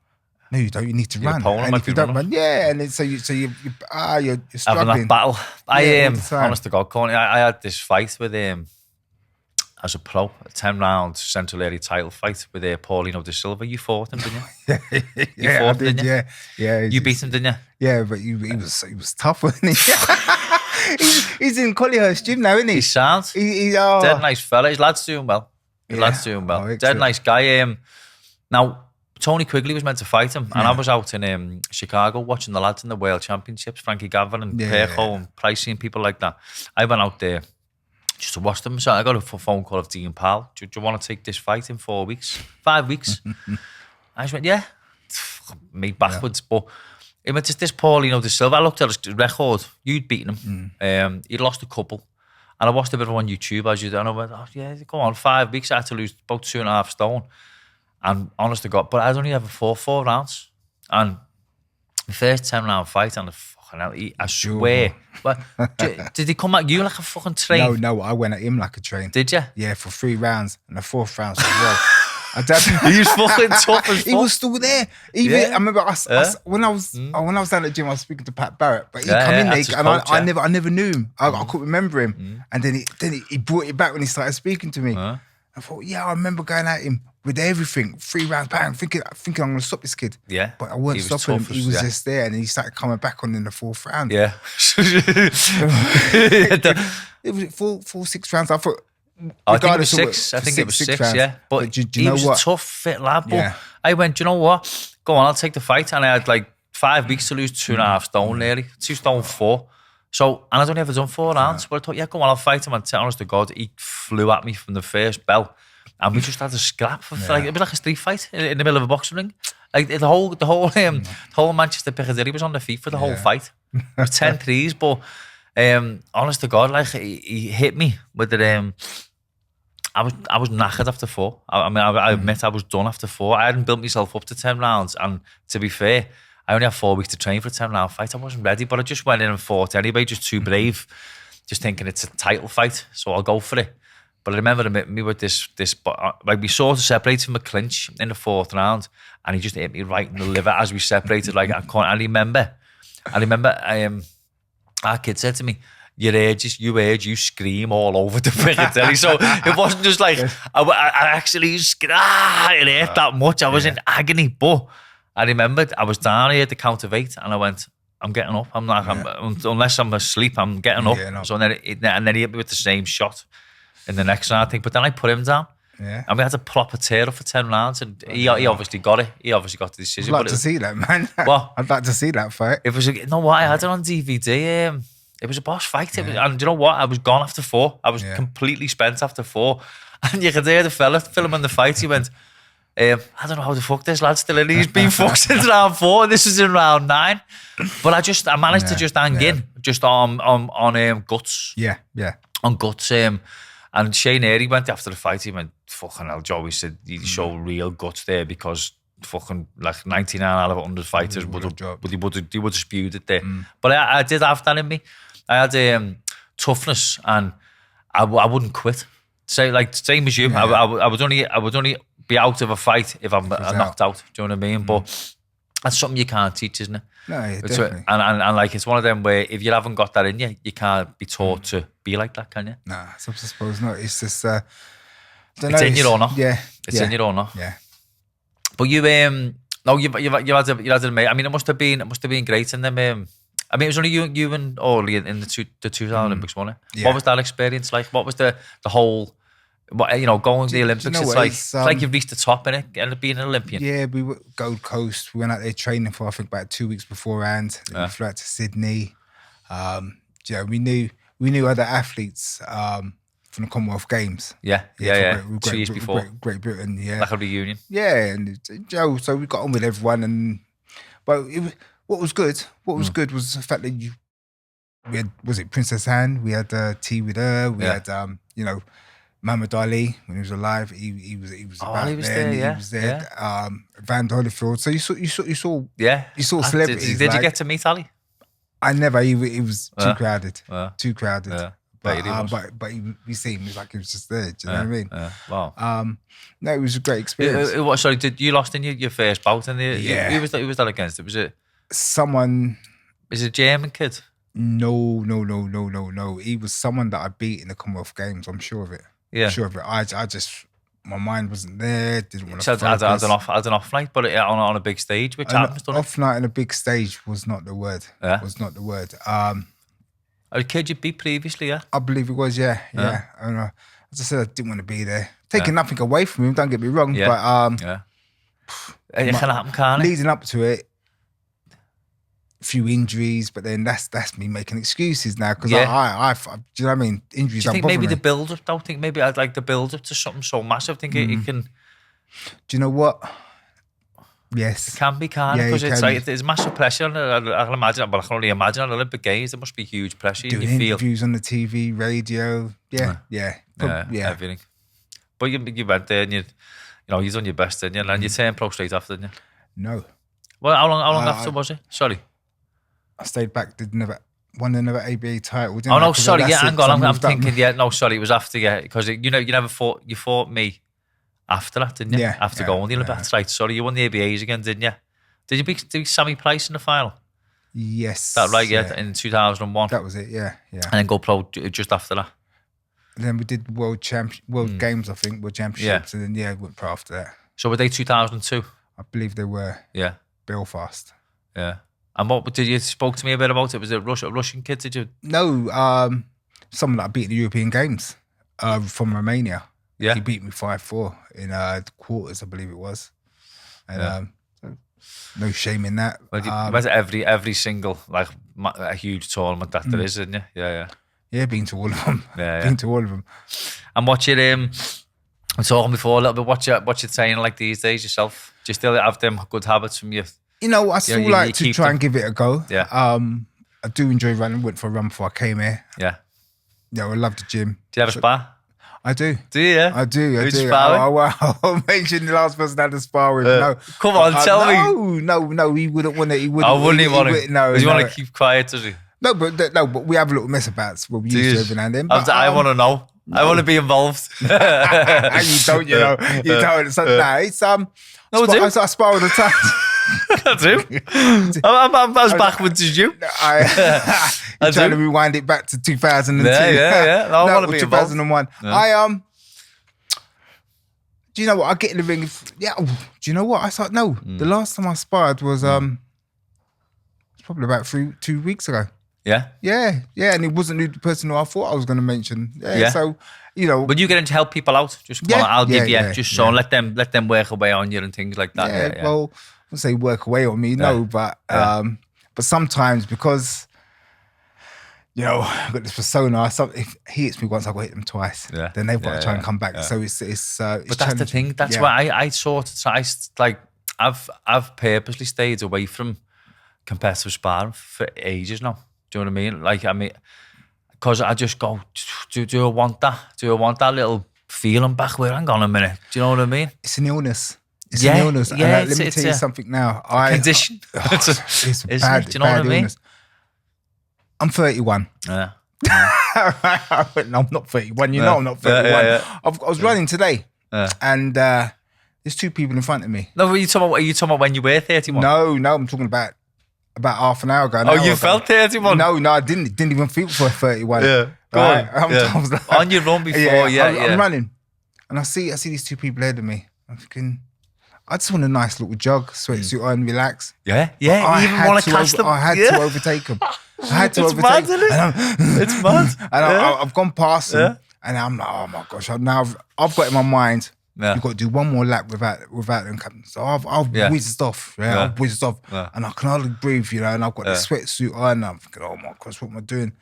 no, you don't. You need to run. And if you don't run, and then so you're struggling. Having that battle. Honest to God, Courtney, I had this fight with as a pro, a 10-round Central Area title fight with Paulino de Silva. You fought him, didn't you? I did. Yeah. You beat him, didn't you? Yeah, but he was tough, wasn't he? he's in Collyhurst gym now, isn't he? He sounds. Dead nice fella. His lad's doing well. Dead nice guy. Now, Tony Quigley was meant to fight him, and I was out in Chicago watching the lads in the World Championships, Frankie Gavin and Perco and Pricey and people like that. I went out there just to watch them. So I got a phone call of Dean Powell. Do you want to take this fight in 4 weeks? 5 weeks? I just went, yeah. Me backwards. But it went to this Paulino de Silva. I looked at his record. You'd beaten him. He'd lost a couple. And I watched a bit of on YouTube as you do. And I went, oh, yeah, go on, 5 weeks. I had to lose about 2.5 stone. And honest to God, but I'd only ever fought 4 rounds. And the first 10-round fight, and I swear. But did he come at you like a fucking train? No, I went at him like a train. Did you? Yeah, for 3 rounds. And the 4th round as well. He was fucking tough as fuck. He was still there. I remember when I was down at the gym, I was speaking to Pat Barrett, but he come in there and I never knew him. I couldn't remember him. And then he brought it back when he started speaking to me. I thought, I remember going at him with everything, 3 rounds, bang, thinking I'm going to stop this kid. Yeah. But I wasn't stopping him. He was just there, and he started coming back on in the 4th round. Yeah. It was 4, 6 rounds. I thought, I think it was 6. I think it was 6, rounds. Yeah. But do you know what? He was a tough, fit lad. But I went, do you know what? Go on, I'll take the fight. And I had like 5 weeks to lose 2.5 stone nearly, 2 stone 4. So, and I'd only ever done 4 rounds. But I thought, go on, I'll fight him. And honest to God, he flew at me from the first bell. And we just had a scrap for like, it was like a street fight in the middle of a boxing ring. Like the whole Manchester Piccadilly was on their feet for the whole fight. It was 10 threes, but honest to God, like he hit me with the I was knackered after 4. I admit I was done after 4. I hadn't built myself up to 10 rounds, and to be fair, I only had 4 weeks to train for a 10-round fight. I wasn't ready, but I just went in and fought anyway, just too brave, just thinking it's a title fight, so I'll go for it. But I remember him hitting me with this, like we sort of separated from a clinch in the 4th round, and he just hit me right in the liver as we separated. Like I remember, our kid said to me, you scream all over the Piccadilly. So it wasn't just like I actually it hurt that much. I was in agony, but I remembered I was down here at the count of 8, and I went, I'm getting up. I'm like, unless I'm asleep, I'm getting up. So and then he hit me with the same shot in the next round, I think. But then I put him down. Yeah. And we had to proper tear up for 10 rounds, and he obviously got it. He obviously got the decision. I'd like to see that, man. What? I'd like to see that fight. It was, you know what, I had it on DVD. It was a boss fight. It was, and do you know what? I was gone after 4. I was completely spent after 4. And you could hear the fella filming the fight. He went, I don't know how the fuck this lad's still in. He's been fucked since round 4. This is in round 9. But I managed to just hang in, just on guts. Yeah, yeah. On guts. And Shane Airy went after the fight. He went, fucking hell, Joe. He said, you show real guts there, because fucking like 99 out of 100 fighters would have spewed it there. But I did have that in me. I had toughness, and I wouldn't quit. Same as you. Yeah. I would only be out of a fight if I'm knocked out. Do you know what I mean? But that's something you can't teach, isn't it? No, definitely. And like, it's one of them where if you haven't got that in you, you can't be taught to be like that, can you? Nah, I suppose not. It's just it's in you or not. Yeah, it's in you or not. Yeah. But you had to admit. I mean, it must have been great in them. I mean, it was only you and Orly in the 2000 Olympics, wasn't it? Yeah. What was that experience like? What was the whole, going to the Olympics? It's like you've reached the top in it, and being an Olympian. Yeah, we were Gold Coast. We went out there training for, I think, about 2 weeks beforehand. Then we flew out to Sydney. We knew other athletes from the Commonwealth Games. Yeah. 2 years before. Great Britain, yeah. Like a reunion. Yeah, and so we got on with everyone, but what was good was the fact that we had, was it Princess Anne? We had tea with her. We had, Muhammad Ali when he was alive. He was there. Yeah. He was there. Yeah. Van Holyfield. So you saw celebrities. Did you get to meet Ali? I never. He was too crowded. Too crowded. Yeah. But we seemed like he was just there. Do you know what I mean? Wow. No, it was a great experience. Sorry, did you lost in your first bout? Who was that against? Was it someone? Is it a German kid? No. He was someone that I beat in the Commonwealth Games. I'm sure of it. Yeah. I'm sure of it. I just, my mind wasn't there. Didn't want to. Had an off night, but on a big stage, which happens. Off night on a big stage was not the word. Yeah. Was not the word. A kid you beat previously, yeah? I believe it was, yeah. And, as I said, I didn't want to be there. Taking nothing away from him, don't get me wrong, but it can happen, can't it? Leading up to it, a few injuries, but then that's me making excuses now, because I do you know what I mean? Injuries. Do you think maybe the build up? Don't think maybe I'd like the build up to something so massive. I think it can. Do you know what? Yes, it can be, because it's like there's massive pressure. I can imagine, but I can only imagine on Olympic Games there must be huge pressure. Doing interviews on the TV, radio, everything. But you went there and you've done your best, didn't you? And you turned pro straight after, didn't you? No. Well, how long after was it? Sorry. I stayed back, won another ABA title. Oh, no, sorry, hang on. I'm thinking, sorry, it was after, because you never fought, you fought me after that, didn't you? Yeah. After going the Olympics. That's right, sorry, you won the ABAs again, didn't you? Did you beat Sammy Price in the final? Yes. That right, in 2001. That was it, yeah. And then go pro just after that. And then we did World Games, I think, World Championships, and then, went pro after that. So were they 2002? I believe they were. Yeah. Belfast. Yeah. And what did you spoke to me a bit about it? Was it a Russian kid? Did you? No, someone that I beat in the European Games from Romania. Yeah, he beat me 5-4 in the quarters, I believe it was. And so no shame in that. Well, you went to every single a huge tournament that there is, isn't you? Yeah, been to all of them. Been to all of them. And what you I'm talking before a little bit. What you saying like these days yourself? Do you still have them good habits from you? I still like to try and give it a go. Yeah. I do enjoy running. Went for a run before I came here. Yeah. Yeah, I love the gym. Do you have a spa? I do. Do you? Yeah? I do. Who's sparring? I'll mention the last person I had a spar with. No. Come on, tell me. No, he wouldn't want it. He wouldn't. I wouldn't want it. No. Does he want to keep quiet, does he? No, but we have a little mess about what we used to every now and then. But, I want to know. No. I want to be involved. You don't, you don't. So, it's No, I spar all the time. I do. I'm as backwards as you. You're trying to rewind it back to 2002. Yeah. No, I want to be 2001. Yeah. Do you know what? I get in the ring. Do you know what? I thought, no. The last time I sparred was probably about 2 weeks ago. Yeah. Yeah, and it wasn't the person who I thought I was going to mention. Yeah, so, you know. But you get in to help people out. Just come on, I'll give you, just so let them work away on you and things like that. Yeah. Well, I wouldn't say work away on me, no, but sometimes because, you know, I've got this persona, if he hits me once, I've got to hit them twice. Yeah. Then they've got to try and come back. Yeah. So it's but that's the thing. That's why I sort of try, like, I've purposely stayed away from competitive sparring for ages now. Do you know what I mean? Like, because I just go, do I want that? Do I want that little feeling back where, hang on a minute, do you know what I mean? It's an illness. It's an illness. Yeah, and let me tell you something now. Condition. It's bad, do you know what I mean? Illness. I'm 31. Yeah. No, I'm not 31. You know I'm not 31. I was running today, and there's two people in front of me. No, are you talking about when you were 31? No, I'm talking about half an hour ago. You felt 31? No, I didn't even feel for 31. Yeah, right? I was like, on your run before, I'm running, and I see these two people ahead of me. I'm thinking, I just want a nice little jog, sweatsuit on, relax. Yeah. You even want to catch them. I had to overtake them. I had to overtake. Mad, isn't it? It's mad. And I've gone past them, and I'm like, oh my gosh! I've got in my mind. Yeah. You've got to do one more lap without them coming. So I've whizzed off. I've whizzed off. And I can hardly breathe, you know, and I've got the sweatsuit on, and I'm thinking, oh my gosh, what am I doing?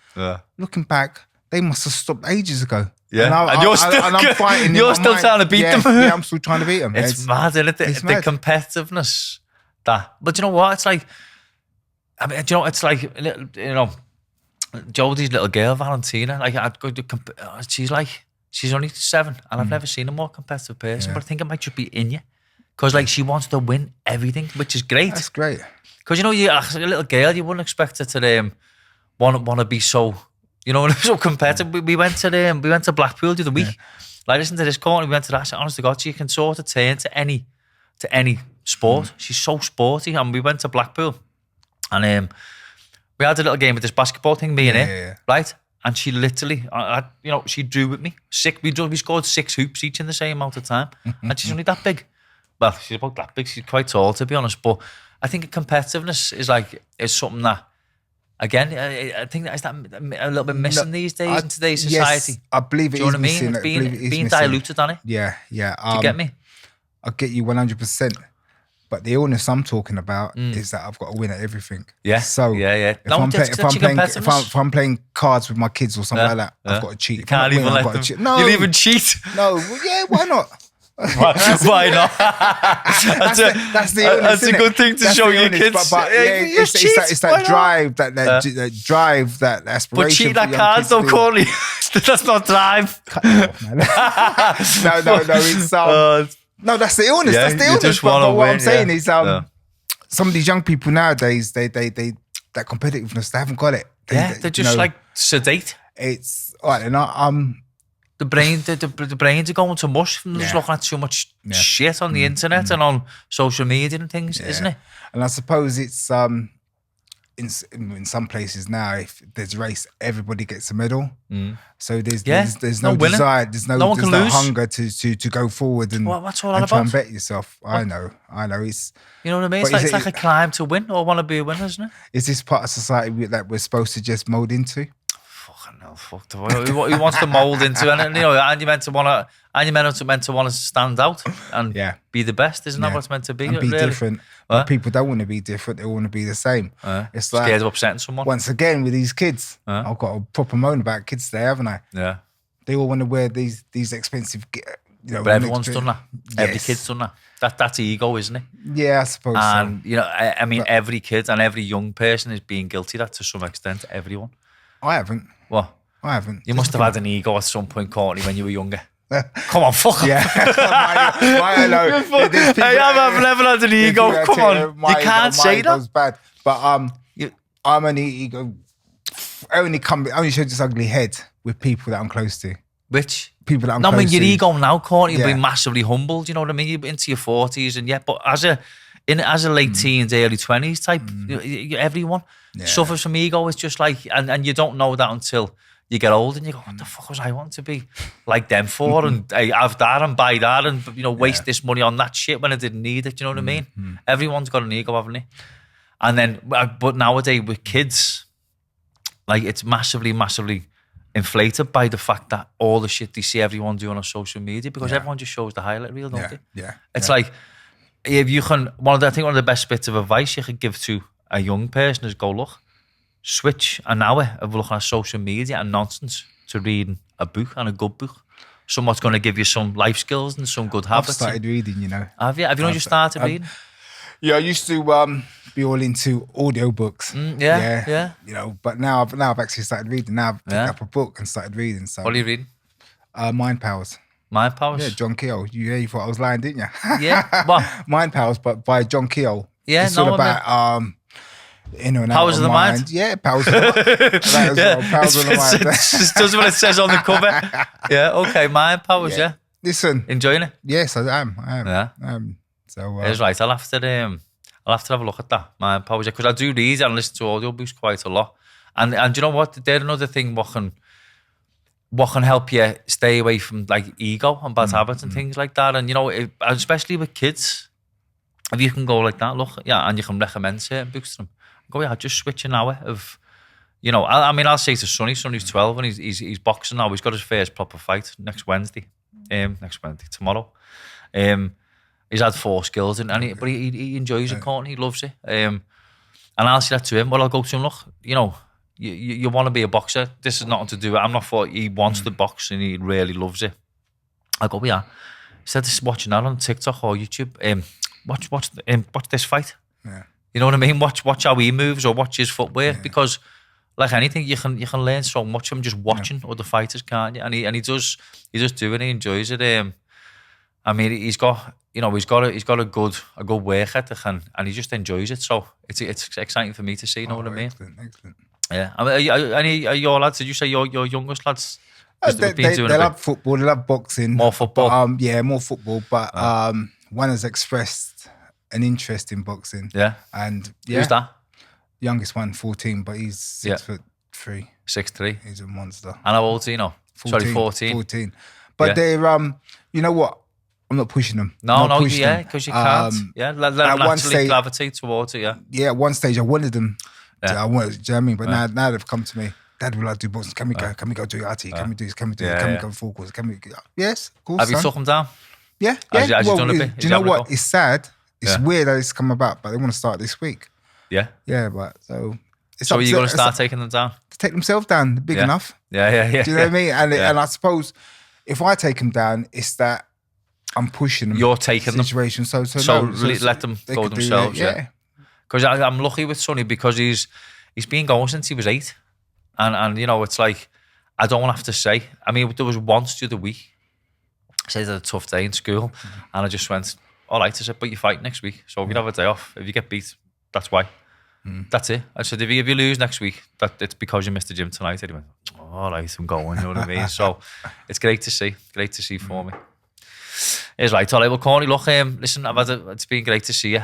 Looking back, they must have stopped ages ago. Yeah. And you're still I'm fighting. You're still trying to beat them. Yeah, I'm still trying to beat them. It's mad, isn't it? The competitiveness. But you know what? It's like, it's like, you know, Jodie's little girl, Valentina, like, I'd go to, she's only 7, and I've never seen a more competitive person, but I think it might just be in you. Because, like, she wants to win everything, which is great. That's great. Because, you know, as a little girl, you wouldn't expect her to want to be so, you know, so competitive. We went to Blackpool the other week. Like, listen to this, Courtney, we went to that. Honest to God, she can sort of turn to any sport. She's so sporty. And we went to Blackpool, and we had a little game with this basketball thing, me and her, right? And she literally, she drew with me. We scored 6 hoops each in the same amount of time. And she's only that big. Well, she's about that big. She's quite tall, to be honest. But I think competitiveness is something that, again, I think that is a little bit missing these days in today's society. Yes, I believe it is missing. It's being diluted on it. Yeah. Do you get me? I get you 100%. But the illness I'm talking about is that I've got to win at everything. Yeah. So if I'm playing cards with my kids or something like that, I've got to cheat. You can't even let them. No. You'll even cheat. No. Why not? Why not? That's the illness. That's a good thing to show your kids. But it's that drive, that drive, that aspiration. But cheat that cards though, Courtney. That's not drive. Cut it off, man. No. It's no, that's the illness. That's the illness. But what I'm saying is, some of these young people nowadays, they that competitiveness, they haven't got it. They're just like sedate. It's all right, and the brains are going to mush from just looking at too much shit on the internet and on social media and things, isn't it? And I suppose it's in some places now, if there's a race, everybody gets a medal. So there's no desire, there's no hunger to go forward and what's all that try about? And bet yourself. I know. It's, you know what I mean. It's like a climb to win or want to be a winner, isn't it? Is this part of society that we're supposed to just mold into? Who wants to mold into it? And you know, and you're meant to want to stand out and be the best, isn't that what it's meant to be? And be different. But people don't want to be different; they want to be the same. It's like, scared of upsetting someone. Once again, with these kids, I've got a proper moan about kids today, haven't I? Yeah. They all want to wear these expensive, you know. But everyone's done that. Yes. Every kid's done that. That's ego, isn't it? Yeah, I suppose. And you know, I mean, every kid and every young person is being guilty of that to some extent. Everyone. I haven't. What? I haven't. You must have had an ego at some point, Courtney, when you were younger. Come on, fuck off. Yeah. I've never had an ego. Come on. You can't say that. Bad. But I'm an ego. I only show this ugly head with people that I'm close to. Which? People that I'm close to. No, I mean, your ego now, Courtney, you'll be massively humbled, you know what I mean? You're into your 40s and but as a late teens, early 20s type, everyone suffers from ego. It's just like, and you don't know that until you get old and you go, what the fuck was I wanting to be like them for? And I have that and buy that and, you know, waste this money on that shit when I didn't need it. Do you know what I mean? Everyone's got an ego, haven't they? And then, but nowadays with kids, like it's massively inflated by the fact that all the shit they see everyone doing on social media, because everyone just shows the highlight reel, don't they? Yeah. It's like, if you can, I think one of the best bits of advice you could give to a young person is go, look, switch an hour of looking at social media and nonsense to reading a book, and a good book. Somewhat's going to give you some life skills and some good habits. I've started reading, you know. Have you? Have you not just started reading? Yeah, I used to be all into audiobooks. Yeah. You know, but now I've actually started reading. Now I've picked up a book and started reading. So What are you reading? Mind Powers. Mind Powers? Yeah, John Keel. You thought I was lying, didn't you? Yeah. What? Mind Powers, but by John Keel. Yeah, it's all about in and Powers out of the mind. Yeah, powers of the mind. That as well. Powers of the mind. It does what it says on the cover. Yeah, okay, Mind Powers, yeah. Listen. Enjoying it? Yes, I am. Yeah. So it's right. I'll have to have a look at that, Mind Powers, because I do read and listen to audiobooks quite a lot. And you know what? They're another thing what can help you stay away from like ego and bad habits and things like that. And you know, especially with kids, if you can go like that, look, and you can recommend certain books to them. Go, just switch an hour of, you know, I mean, I'll say to Sonny's 12 and he's boxing now. He's got his first proper fight next Wednesday, tomorrow. He's had 4 skills, but he enjoys it, Courtney. He loves it. And I'll say that to him. Well, I'll go to him, look, you know, you want to be a boxer. This is nothing to do with it. I'm not for he wants to box and he really loves it. I go, instead of watching that on TikTok or YouTube, watch this fight. Yeah. You know what I mean? Watch how he moves or watch his footwork, because like anything, you can learn so much from just watching other fighters, can't you? And he does do it. He enjoys it. I mean, he's got a good work ethic and he just enjoys it. So it's exciting for me to see. You know what I mean? Excellent. Yeah. I mean, are your lads? Did you say your youngest lads? They love football. They love boxing. More football. But, more football. But one has expressed an interest in boxing. Yeah. And who's that? Youngest one, 14, but he's 6'3". 6'3". He's a monster. And how old is he now? 14. 14. But they're you know what? I'm not pushing them. No, because you can't. Let them naturally gravitate towards it. Yeah. At one stage I wanted them. Do you know what I mean? But now they've come to me. Dad, will I do boxing? Can we go? Can we go do RT? Can we do this? Can we do it? Can we go full course? Can we? Yes, of course. Have you took them down? Yeah. Has you done a bit? Do you know what? It's sad. It's weird that it's come about, but they want to start this week. Yeah. Yeah, but so. So are you going to start taking them down? To take themselves down, they're big enough. Yeah. Do you know what I mean? And I suppose if I take them down, it's that I'm pushing them. You're taking situation. them. So let them go themselves. Yeah. Because I'm lucky with Sonny because he's been going since he was 8, and you know it's like I don't want to have to say. I mean, there was once the other week. I said he had a tough day in school, and I just went, all right. I said, but you fight next week, so if you have a day off, if you get beat, that's why. That's it. I said, if you lose next week, it's because you missed the gym tonight. And he went, all right, I'm going. You know what I mean? So it's great to see. Great to see for me. It's right. All right. Well, Courtney, look, listen, it's been great to see you.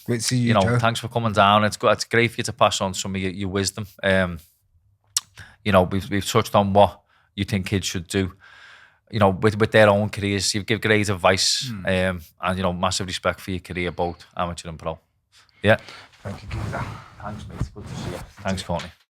Great to see you, Joe. Thanks for coming down. It's great for you to pass on some of your wisdom. You know, we've touched on what you think kids should do, you know, with their own careers. You give great advice, and, you know, massive respect for your career, both amateur and pro. Yeah. Thank you, Giza. Thanks, mate. Good to see you. Thanks, Courtney.